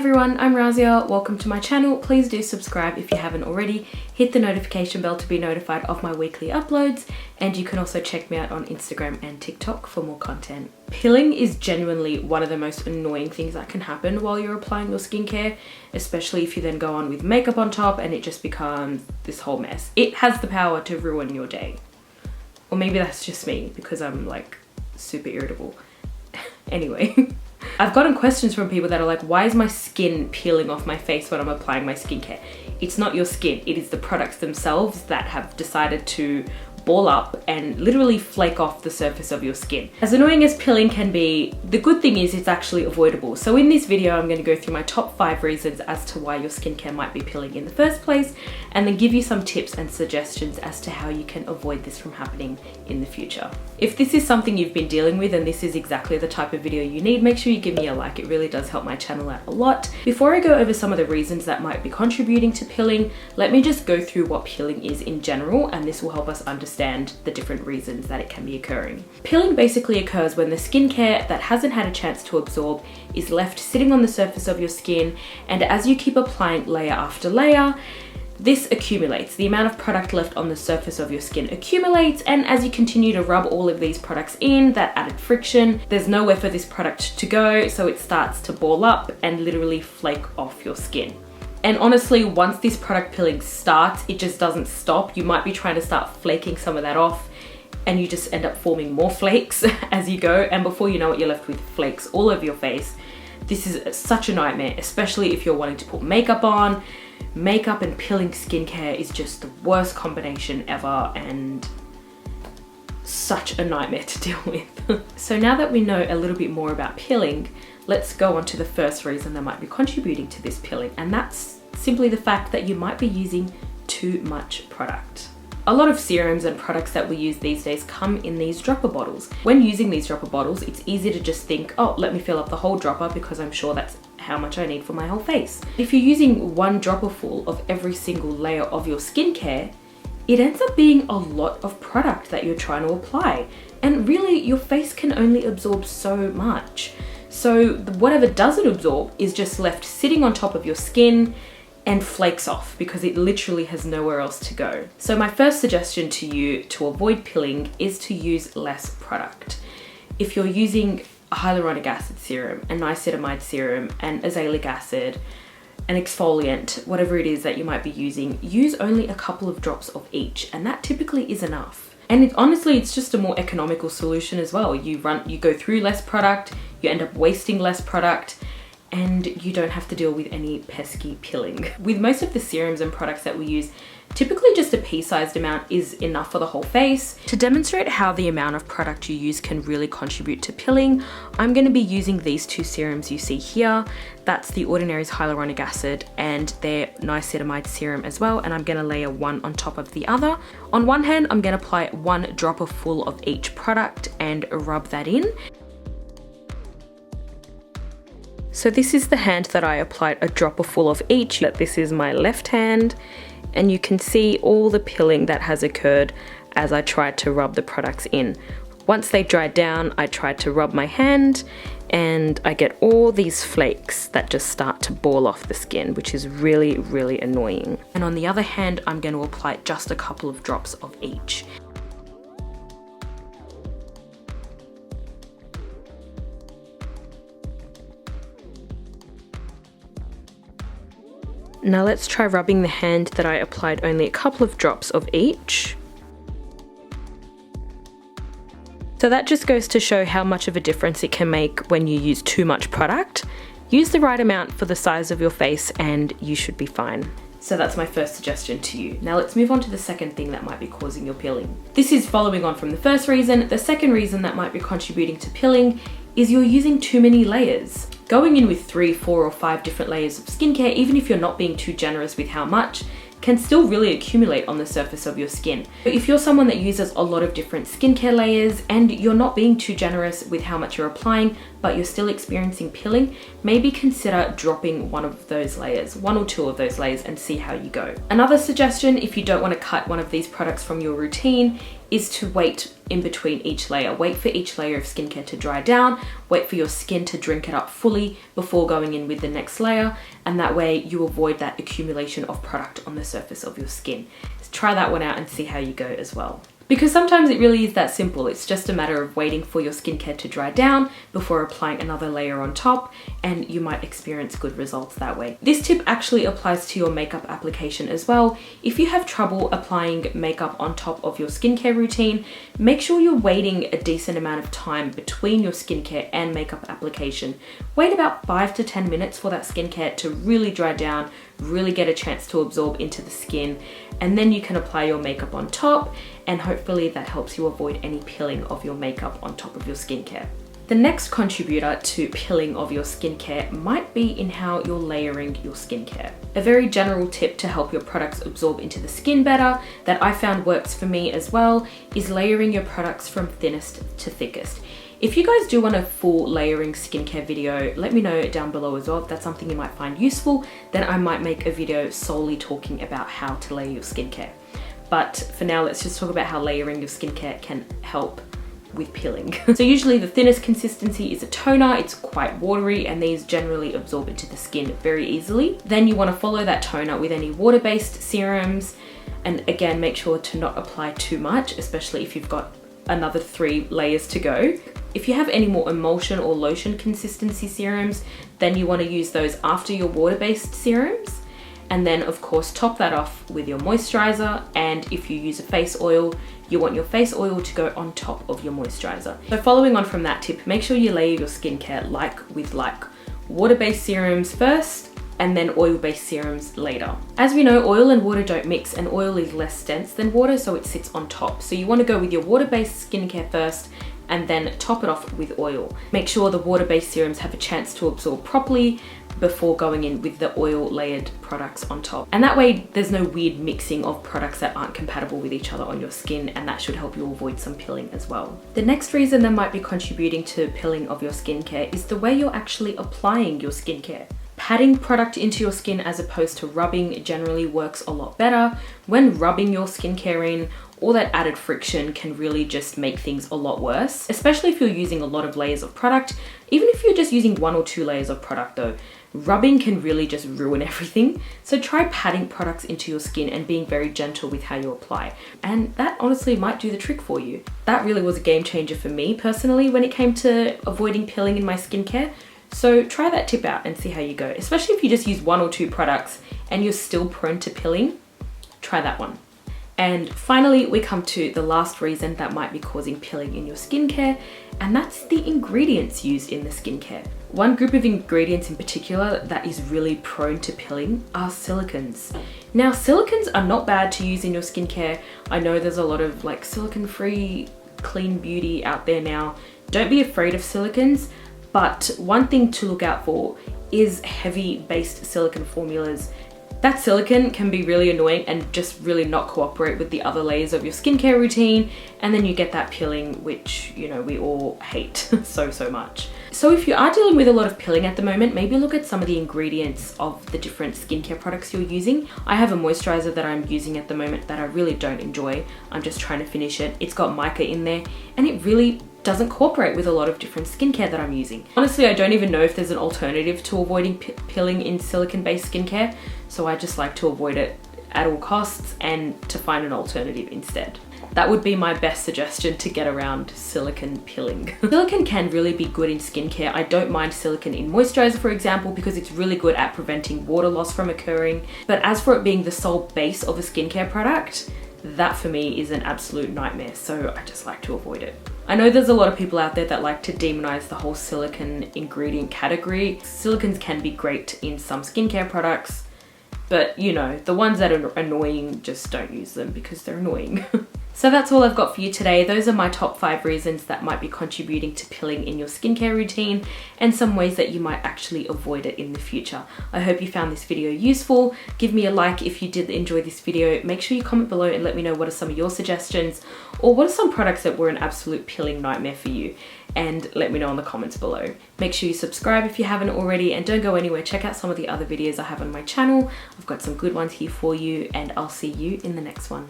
everyone, I'm Razia. Welcome to my channel. Please do subscribe if you haven't already. Hit the notification bell to be notified of my weekly uploads, and you can also check me out on Instagram and TikTok for more content. Peeling is genuinely one of the most annoying things that can happen while you're applying your skincare, especially if you then go on with makeup on top and it just becomes this whole mess. It has the power to ruin your day. Or maybe that's just me because I'm like super irritable. Anyway. I've gotten questions from people that are like, why is my skin peeling off my face when I'm applying my skincare? It's not your skin, it is the products themselves that have decided to ball up and literally flake off the surface of your skin. As annoying as peeling can be, the good thing is it's actually avoidable. So in this video, I'm going to go through my top 5 reasons as to why your skincare might be peeling in the first place, and then give you some tips and suggestions as to how you can avoid this from happening in the future. If this is something you've been dealing with and this is exactly the type of video you need, make sure you give me a like. It really does help my channel out a lot. Before I go over some of the reasons that might be contributing to peeling, let me just go through what peeling is in general, and this will help us understand the different reasons that it can be occurring. Peeling basically occurs when the skincare that hasn't had a chance to absorb is left sitting on the surface of your skin, and as you keep applying layer after layer, this accumulates. The amount of product left on the surface of your skin accumulates, and as you continue to rub all of these products in, that added friction, there's nowhere for this product to go, so it starts to ball up and literally flake off your skin. And honestly, once this product peeling starts, it just doesn't stop. You might be trying to start flaking some of that off, and you just end up forming more flakes as you go, and before you know it, you're left with flakes all over your face. This is such a nightmare, especially if you're wanting to put makeup on. Makeup and peeling skincare is just the worst combination ever, and such a nightmare to deal with. So now that we know a little bit more about peeling, let's go on to the first reason that might be contributing to this peeling, and that's simply the fact that you might be using too much product. A lot of serums and products that we use these days come in these dropper bottles. When using these dropper bottles, it's easy to just think, oh, let me fill up the whole dropper because I'm sure that's how much I need for my whole face. If you're using one dropper full of every single layer of your skincare, it ends up being a lot of product that you're trying to apply. And really, your face can only absorb so much. So whatever doesn't absorb is just left sitting on top of your skin and flakes off because it literally has nowhere else to go. So my first suggestion to you to avoid peeling is to use less product. If you're using a hyaluronic acid serum, a niacinamide serum, an azelaic acid, an exfoliant, whatever it is that you might be using, use only a couple of drops of each, and that typically is enough. And honestly, it's just a more economical solution as well. You go through less product, you end up wasting less product, and you don't have to deal with any pesky peeling. With most of the serums and products that we use, typically just a pea-sized amount is enough for the whole face. To demonstrate how the amount of product you use can really contribute to peeling, I'm going to be using these two serums you see here. That's the Ordinary's hyaluronic acid and their niacinamide serum as well, and I'm going to layer one on top of the other. On one hand, I'm going to apply one dropper full of each product and rub that in. So this is the hand that I applied a dropper full of each. This is my left hand, and you can see all the peeling that has occurred as I tried to rub the products in. Once they dried down, I tried to rub my hand, and I get all these flakes that just start to ball off the skin, which is really, really annoying. And on the other hand, I'm going to apply just a couple of drops of each. Now let's try rubbing the hand that I applied only a couple of drops of each. So that just goes to show how much of a difference it can make when you use too much product. Use the right amount for the size of your face and you should be fine. So that's my first suggestion to you. Now let's move on to the second thing that might be causing your peeling. This is following on from the first reason. The second reason that might be contributing to peeling is you're using too many layers. Going in with 3, 4, or 5 different layers of skincare, even if you're not being too generous with how much, can still really accumulate on the surface of your skin. If you're someone that uses a lot of different skincare layers and you're not being too generous with how much you're applying, but you're still experiencing peeling, maybe consider dropping one of those layers, 1 or 2 of those layers, and see how you go. Another suggestion, if you don't want to cut one of these products from your routine, is to wait in between each layer. Wait for each layer of skincare to dry down, wait for your skin to drink it up fully before going in with the next layer, and that way you avoid that accumulation of product on the surface of your skin. So try that one out and see how you go as well. Because sometimes it really is that simple. It's just a matter of waiting for your skincare to dry down before applying another layer on top, and you might experience good results that way. This tip actually applies to your makeup application as well. If you have trouble applying makeup on top of your skincare routine, make sure you're waiting a decent amount of time between your skincare and makeup application. Wait about 5 to 10 minutes for that skincare to really dry down, really get a chance to absorb into the skin, and then you can apply your makeup on top, and hopefully that helps you avoid any pilling of your makeup on top of your skincare. The next contributor to pilling of your skincare might be in how you're layering your skincare. A very general tip to help your products absorb into the skin better that I found works for me as well is layering your products from thinnest to thickest. If you guys do want a full layering skincare video, let me know down below as well. If that's something you might find useful, then I might make a video solely talking about how to layer your skincare. But for now, let's just talk about how layering your skincare can help with peeling. So usually the thinnest consistency is a toner. It's quite watery, and these generally absorb into the skin very easily. Then you want to follow that toner with any water-based serums, and again, make sure to not apply too much, especially if you've got another 3 layers to go. If you have any more emulsion or lotion consistency serums, then you want to use those after your water-based serums. And then of course top that off with your moisturizer, and if you use a face oil, you want your face oil to go on top of your moisturizer. So following on from that tip, make sure you layer your skincare like with like. Water-based serums first, and then oil-based serums later. As we know, oil and water don't mix, and oil is less dense than water, so it sits on top. So you want to go with your water-based skincare first, and then top it off with oil. Make sure the water-based serums have a chance to absorb properly before going in with the oil layered products on top. And that way there's no weird mixing of products that aren't compatible with each other on your skin, and that should help you avoid some pilling as well. The next reason that might be contributing to pilling of your skincare is the way you're actually applying your skincare. Patting product into your skin as opposed to rubbing generally works a lot better. When rubbing your skincare in, all that added friction can really just make things a lot worse, especially if you're using a lot of layers of product. Even if you're just using 1 or 2 layers of product though, rubbing can really just ruin everything. So try patting products into your skin and being very gentle with how you apply. And that honestly might do the trick for you. That really was a game changer for me personally when it came to avoiding pilling in my skincare. So try that tip out and see how you go. Especially if you just use 1 or 2 products and you're still prone to pilling, try that one. And finally, we come to the last reason that might be causing pilling in your skincare, and that's the ingredients used in the skincare. One group of ingredients in particular that is really prone to pilling are silicons. Now, silicons are not bad to use in your skincare. I know there's a lot of like silicone-free clean beauty out there now. Don't be afraid of silicons, but one thing to look out for is heavy-based silicone formulas. That silicone can be really annoying and just really not cooperate with the other layers of your skincare routine, and then you get that pilling, which, you know, we all hate so much. So if you are dealing with a lot of pilling at the moment, maybe look at some of the ingredients of the different skincare products you're using. I have a moisturizer that I'm using at the moment that I really don't enjoy. I'm just trying to finish it. It's got mica in there, and it really doesn't cooperate with a lot of different skincare that I'm using. Honestly, I don't even know if there's an alternative to avoiding pilling in silicone-based skincare, so I just like to avoid it at all costs and to find an alternative instead. That would be my best suggestion to get around silicone pilling. Silicone can really be good in skincare. I don't mind silicone in moisturizer, for example, because it's really good at preventing water loss from occurring. But as for it being the sole base of a skincare product, that for me is an absolute nightmare, so I just like to avoid it. I know there's a lot of people out there that like to demonize the whole silicone ingredient category. Silicons can be great in some skincare products, but you know, the ones that are annoying, just don't use them because they're annoying. So that's all I've got for you today. Those are my top 5 reasons that might be contributing to pilling in your skincare routine, and some ways that you might actually avoid it in the future. I hope you found this video useful. Give me a like if you did enjoy this video. Make sure you comment below and let me know what are some of your suggestions, or what are some products that were an absolute pilling nightmare for you, and let me know in the comments below. Make sure you subscribe if you haven't already, and don't go anywhere. Check out some of the other videos I have on my channel. I've got some good ones here for you, and I'll see you in the next one.